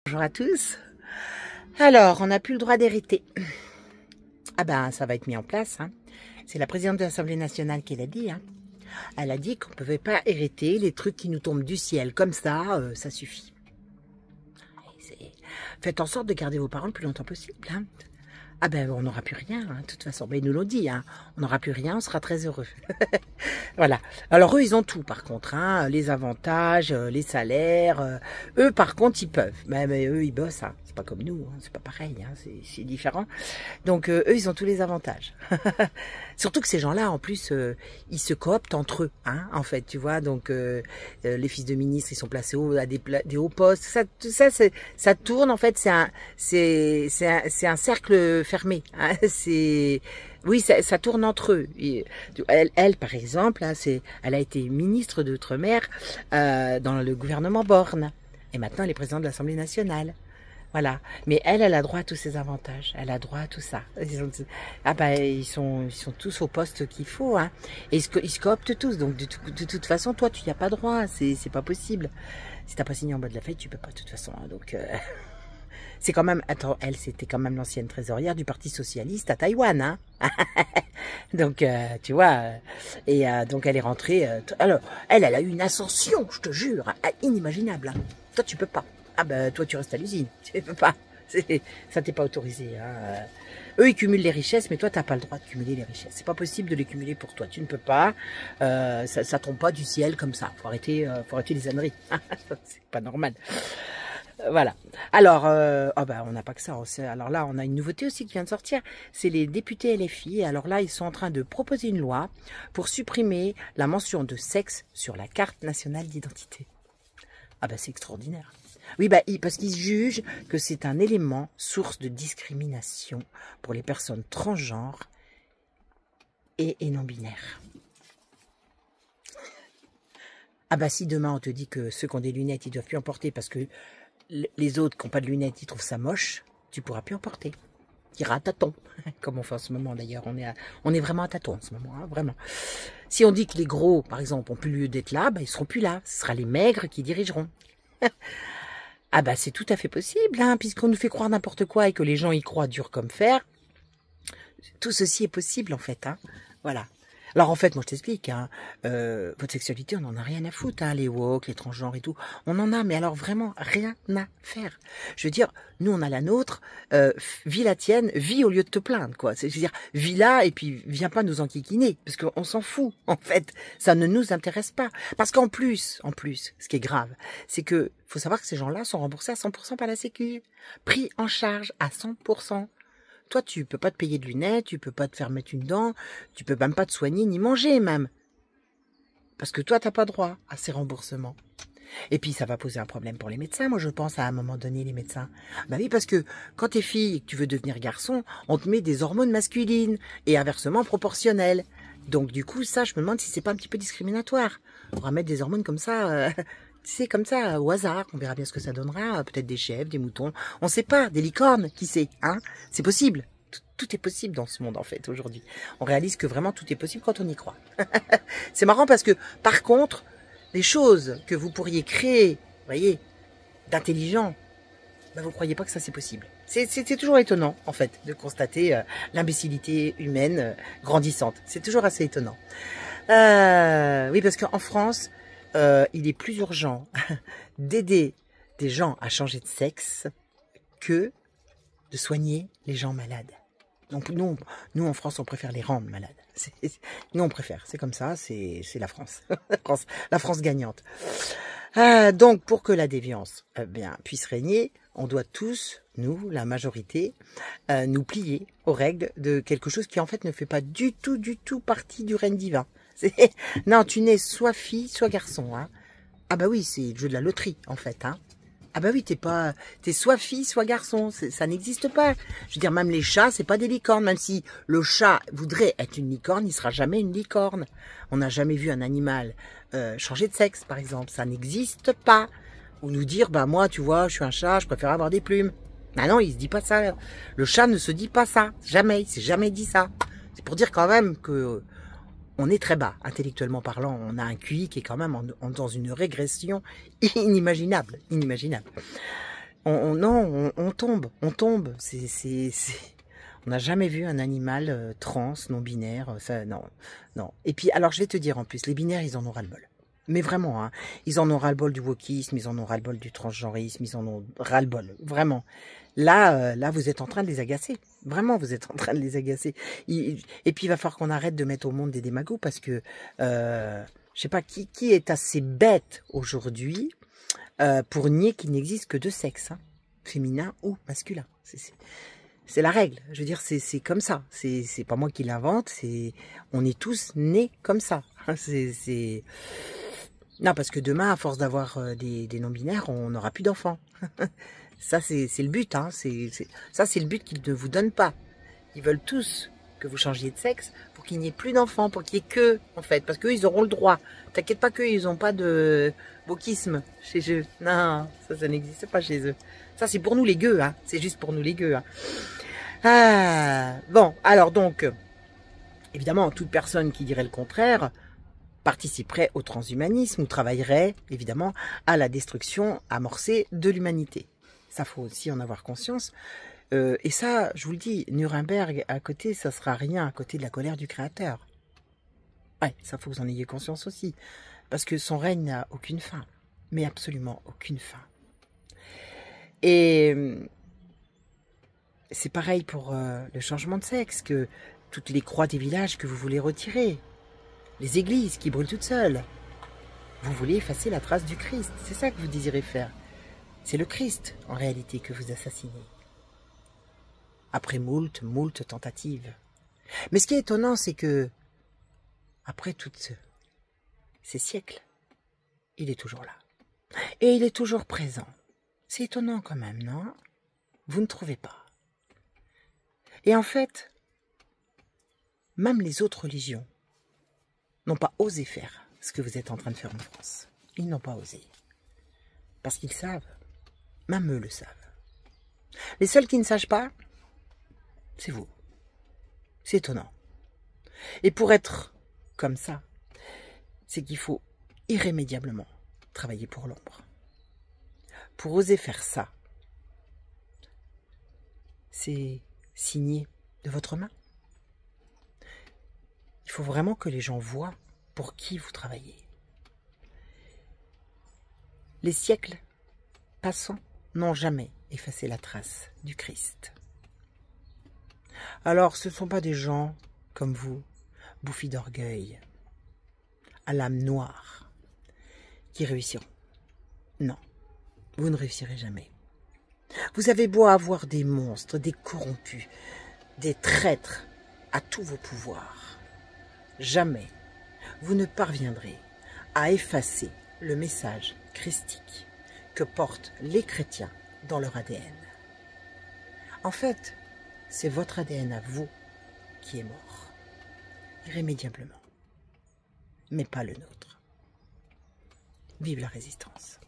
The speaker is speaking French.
Bonjour à tous. Alors, on n'a plus le droit d'hériter. Ah ben, ça va être mis en place. Hein. C'est la présidente de l'Assemblée nationale qui l'a dit. Hein. Elle a dit qu'on ne pouvait pas hériter les trucs qui nous tombent du ciel. Comme ça suffit. Faites en sorte de garder vos parents le plus longtemps possible. Hein. Ah ben, on n'aura plus rien, hein, de toute façon. Ben, ils nous l'ont dit, hein. On n'aura plus rien, on sera très heureux. Voilà. Alors eux, ils ont tout, par contre. Hein, les avantages, les salaires. Eux, par contre, ils peuvent. Mais eux, ils bossent. Hein. C'est pas comme nous, hein. C'est pas pareil. Hein. C'est différent. Donc, eux, ils ont tous les avantages. Surtout que ces gens-là, en plus, ils se cooptent entre eux, hein, en fait, tu vois. Donc, les fils de ministres, ils sont placés à des hauts postes. Tout ça, ça tourne, en fait. C'est un cercle fermé. Hein. Oui, ça tourne entre eux. Elle, par exemple, là, elle a été ministre d'Outre-mer dans le gouvernement Borne. Et maintenant, elle est présidente de l'Assemblée nationale. Voilà. Mais elle a droit à tous ses avantages. Elle a droit à tout ça. Ils sont tous au poste qu'il faut. Hein. Et ils se cooptent tous. Donc, de toute façon, toi, tu n'y as pas droit. C'est pas possible. Si t'as pas signé en bas de la feuille, tu peux pas, de toute façon. Hein. Donc... C'est quand même, attends, elle, c'était quand même l'ancienne trésorière du Parti Socialiste à Taïwan, hein. Donc, tu vois, donc elle est rentrée, alors, elle a eu une ascension, je te jure, inimaginable, hein. Toi, tu peux pas. Ah ben, toi, tu restes à l'usine, tu peux pas. Ça t'est pas autorisé, hein. Eux, ils cumulent les richesses, mais toi, t'as pas le droit de cumuler les richesses. C'est pas possible de les cumuler pour toi. Tu ne peux pas. Ça tombe pas du ciel comme ça. Faut arrêter les âneries. C'est pas normal. Voilà. Alors, on n'a pas que ça. Alors là, on a une nouveauté aussi qui vient de sortir. C'est les députés LFI. Alors là, ils sont en train de proposer une loi pour supprimer la mention de sexe sur la carte nationale d'identité. Ah ben, c'est extraordinaire. Oui, parce qu'ils jugent que c'est un élément source de discrimination pour les personnes transgenres et non-binaires. Ah bah si demain on te dit que ceux qui ont des lunettes, ils doivent plus en porter parce que les autres qui n'ont pas de lunettes, ils trouvent ça moche, tu pourras plus en porter. Tu iras à tâtons, comme on fait en ce moment d'ailleurs. On est vraiment à tâtons en ce moment, hein, vraiment. Si on dit que les gros, par exemple, ont plus lieu d'être là, ils seront plus là. Ce sera les maigres qui dirigeront. Ah bah c'est tout à fait possible, hein, puisqu'on nous fait croire n'importe quoi et que les gens y croient dur comme fer. Tout ceci est possible en fait, hein. Voilà. Alors en fait, moi je t'explique, hein, votre sexualité, on n'en a rien à foutre, hein, les woke, les transgenres et tout, on en a, mais alors vraiment rien à faire. Je veux dire, nous on a la nôtre, vis la tienne, vis au lieu de te plaindre, quoi. Je veux dire, vis là et puis viens pas nous enquiquiner, parce qu'on s'en fout, en fait, ça ne nous intéresse pas. Parce qu'en plus, ce qui est grave, c'est que faut savoir que ces gens-là sont remboursés à 100% par la Sécu, pris en charge à 100%. Toi, tu peux pas te payer de lunettes, tu peux pas te faire mettre une dent, tu peux même pas te soigner ni manger même. Parce que toi, t'as pas droit à ces remboursements. Et puis, ça va poser un problème pour les médecins, moi je pense, à un moment donné, les médecins. Bah oui, parce que quand t'es fille et que tu veux devenir garçon, on te met des hormones masculines et inversement proportionnelles. Donc du coup, ça, je me demande si c'est pas un petit peu discriminatoire. On va mettre des hormones comme ça... C'est comme ça, au hasard, on verra bien ce que ça donnera, peut-être des chèvres, des moutons, on sait pas, des licornes, qui sait, hein. C'est possible, tout est possible dans ce monde en fait, aujourd'hui. On réalise que vraiment tout est possible quand on y croit. C'est marrant parce que, par contre, les choses que vous pourriez créer, vous voyez, d'intelligent, vous croyez pas que ça c'est possible. C'est toujours étonnant, en fait, de constater l'imbécilité humaine grandissante. C'est toujours assez étonnant. Oui, parce qu'en France... il est plus urgent d'aider des gens à changer de sexe que de soigner les gens malades. Donc nous en France, on préfère les rendre malades. Nous, on préfère. C'est comme ça, c'est la France. la France gagnante. Donc, pour que la déviance puisse régner, on doit tous, nous, la majorité, nous plier aux règles de quelque chose qui, en fait, ne fait pas du tout partie du règne divin. Non, tu nais soit fille, soit garçon, hein. Ah bah oui, c'est le jeu de la loterie, en fait, hein. Ah bah oui, t'es soit fille, soit garçon, ça n'existe pas. Je veux dire, même les chats, c'est pas des licornes, même si le chat voudrait être une licorne, il sera jamais une licorne. On n'a jamais vu un animal changer de sexe, par exemple, ça n'existe pas. Ou nous dire, moi, tu vois, je suis un chat, je préfère avoir des plumes. Ah non, il se dit pas ça. Le chat ne se dit pas ça, jamais, il s'est jamais dit ça. C'est pour dire quand même que... on est très bas, intellectuellement parlant. On a un QI qui est quand même dans une régression inimaginable. Non, on tombe, on tombe. On n'a jamais vu un animal trans, non-binaire, ça, non, non. Et puis, alors je vais te dire en plus, les binaires, ils en ont ras-le-bol. Mais vraiment, hein, ils en ont ras-le-bol du wokisme, ils en ont ras-le-bol du transgenrisme, ils en ont ras-le-bol, vraiment. Là, vous êtes en train de les agacer. Vraiment, vous êtes en train de les agacer. Et puis, il va falloir qu'on arrête de mettre au monde des démagos parce que, je sais pas, qui est assez bête aujourd'hui pour nier qu'il n'existe que deux sexes, hein, féminin ou masculin. C'est la règle. Je veux dire, c'est comme ça. C'est pas moi qui l'invente. On est tous nés comme ça. Non, parce que demain, à force d'avoir des non-binaires, on n'aura plus d'enfants. Ça, c'est le but. Hein. Ça, c'est le but qu'ils ne vous donnent pas. Ils veulent tous que vous changiez de sexe pour qu'il n'y ait plus d'enfants, pour qu'il n'y ait que, en fait. Parce qu'eux, ils auront le droit. T'inquiète pas qu'eux, ils n'ont pas de wokisme chez eux. Non, ça n'existe pas chez eux. Ça, c'est pour nous les gueux. Hein. C'est juste pour nous les gueux. Hein. Ah, bon, alors donc, évidemment, toute personne qui dirait le contraire participerait au transhumanisme ou travaillerait, évidemment, à la destruction amorcée de l'humanité. Ça, faut aussi en avoir conscience. Et ça, je vous le dis, Nuremberg, à côté, ça sera rien à côté de la colère du Créateur. Ouais, ça, faut que vous en ayez conscience aussi. Parce que son règne n'a aucune fin. Mais absolument aucune fin. Et c'est pareil pour le changement de sexe, que toutes les croix des villages que vous voulez retirer, les églises qui brûlent toutes seules. Vous voulez effacer la trace du Christ, c'est ça que vous désirez faire. C'est le Christ, en réalité, que vous assassinez. Après moult tentatives. Mais ce qui est étonnant, c'est que, après toutes ces siècles, il est toujours là. Et il est toujours présent. C'est étonnant quand même, non? Vous ne trouvez pas? Et en fait, même les autres religions n'ont pas osé faire ce que vous êtes en train de faire en France. Ils n'ont pas osé. Parce qu'ils savent. Même eux le savent. Les seuls qui ne sachent pas, c'est vous. C'est étonnant. Et pour être comme ça, c'est qu'il faut irrémédiablement travailler pour l'ombre. Pour oser faire ça, c'est signer de votre main. Il faut vraiment que les gens voient pour qui vous travaillez. Les siècles passants n'ont jamais effacé la trace du Christ. Alors, ce ne sont pas des gens comme vous, bouffis d'orgueil, à l'âme noire, qui réussiront. Non, vous ne réussirez jamais. Vous avez beau avoir des monstres, des corrompus, des traîtres à tous vos pouvoirs. Jamais vous ne parviendrez à effacer le message christique que portent les chrétiens dans leur ADN. En fait, c'est votre ADN à vous qui est mort, irrémédiablement, mais pas le nôtre. Vive la résistance!